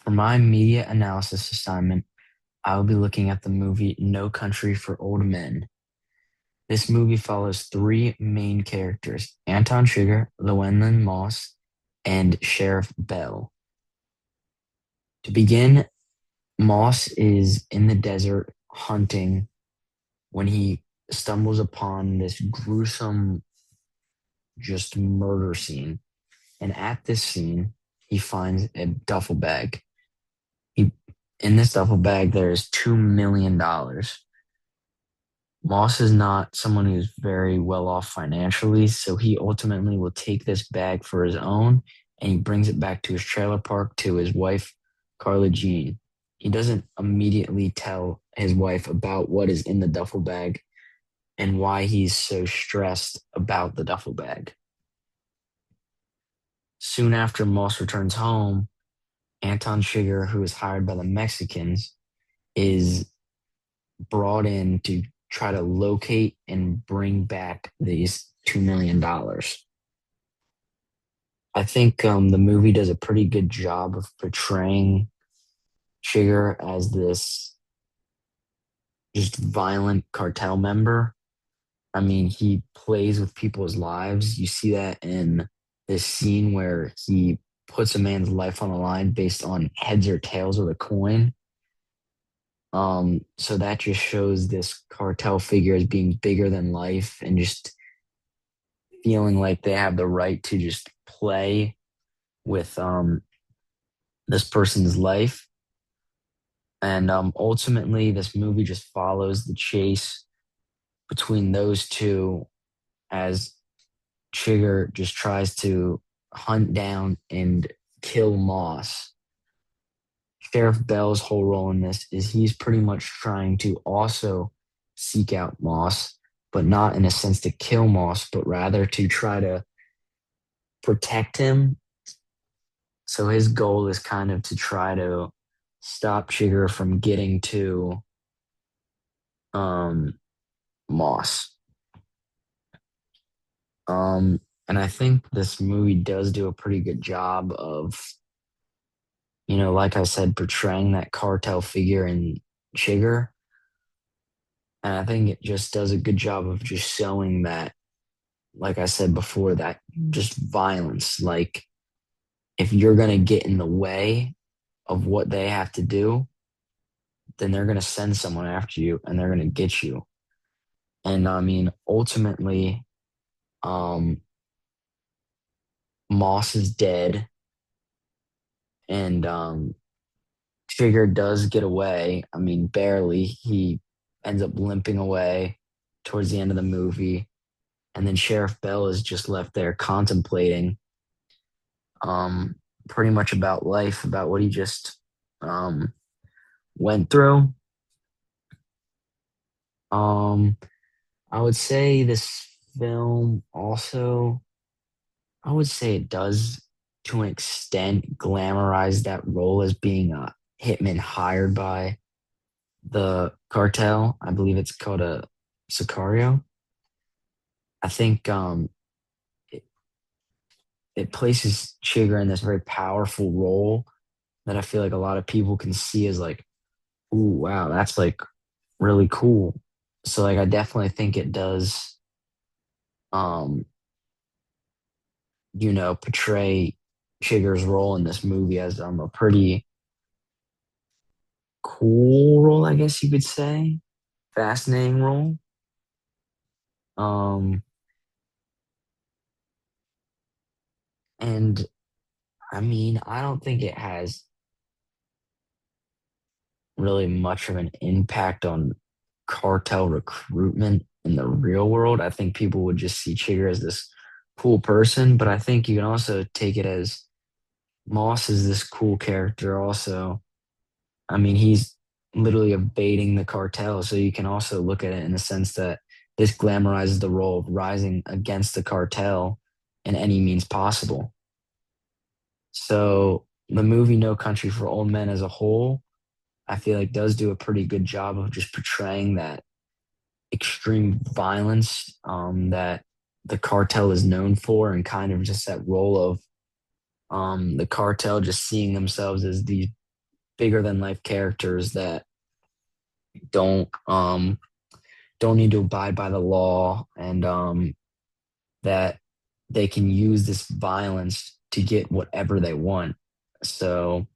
For my media analysis assignment, I will be looking at the movie No Country for Old Men. This movie follows three main characters: Anton Sugar, Llewellyn Moss, and Sheriff Bell. To begin, Moss is in the desert hunting when he stumbles upon this gruesome, just murder scene. And at this scene, he finds a duffel bag. He, in this duffel bag, there is $2 million. Moss is not someone who's very well off financially, so he ultimately will take this bag for his own and he brings it back to his trailer park to his wife, Carla Jean. He doesn't immediately tell his wife about what is in the duffel bag and why he's so stressed about the duffel bag. Soon after Moss returns home, Anton Sugar, who is hired by the Mexicans, is brought in to try to locate and bring back these $2 million. I think the movie does a pretty good job of portraying Sugar as this just violent cartel member. I mean, he plays with people's lives. You see that in this scene where he puts a man's life on the line based on heads or tails of the coin. So that just shows this cartel figure as being bigger than life and just feeling like they have the right to just play with this person's life. And ultimately, this movie just follows the chase between those two as Trigger just tries to hunt down and kill Moss. Sheriff Bell's whole role in this is he's pretty much trying to also seek out Moss, but not in a sense to kill Moss, but rather to try to protect him. So his goal is kind of to try to stop Sugar from getting to um, Moss. And I think this movie does do a pretty good job of, like I said, portraying that cartel figure in Sugar. And I think it just does a good job of just showing that, like I said before, that just violence. Like, if you're going to get in the way of what they have to do, then they're going to send someone after you and they're going to get you. And I mean, ultimately, um, Moss is dead and Trigger does get away. I mean, barely. He ends up limping away towards the end of the movie. And then Sheriff Bell is just left there contemplating um, pretty much about life, about what he just um, went through. Um, I would say this film also, I would say it does to an extent glamorize that role as being a hitman hired by the cartel. I believe it's called a Sicario. I think it, it places Chigger in this very powerful role that I feel like a lot of people can see as like, ooh, wow, that's like really cool. So like I definitely think it does um, portray Chigger's role in this movie as a pretty cool role, I guess you could say. Fascinating role. Um, and I mean, I don't think it has really much of an impact on cartel recruitment in the real world. I think people would just see Chigger as this cool person, but I think you can also take it as Moss is this cool character also. I mean, he's literally evading the cartel, so you can also look at it in the sense that this glamorizes the role of rising against the cartel in any means possible. So the movie No Country for Old Men as a whole, I feel like does do a pretty good job of just portraying that extreme violence that the cartel is known for, and kind of just that role of the cartel just seeing themselves as these bigger than life characters that don't don't need to abide by the law, and that they can use this violence to get whatever they want. So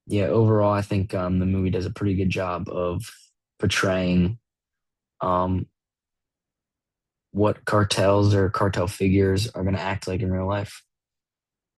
yeah, overall, I think the movie does a pretty good job of portraying um, what cartels or cartel figures are going to act like in real life.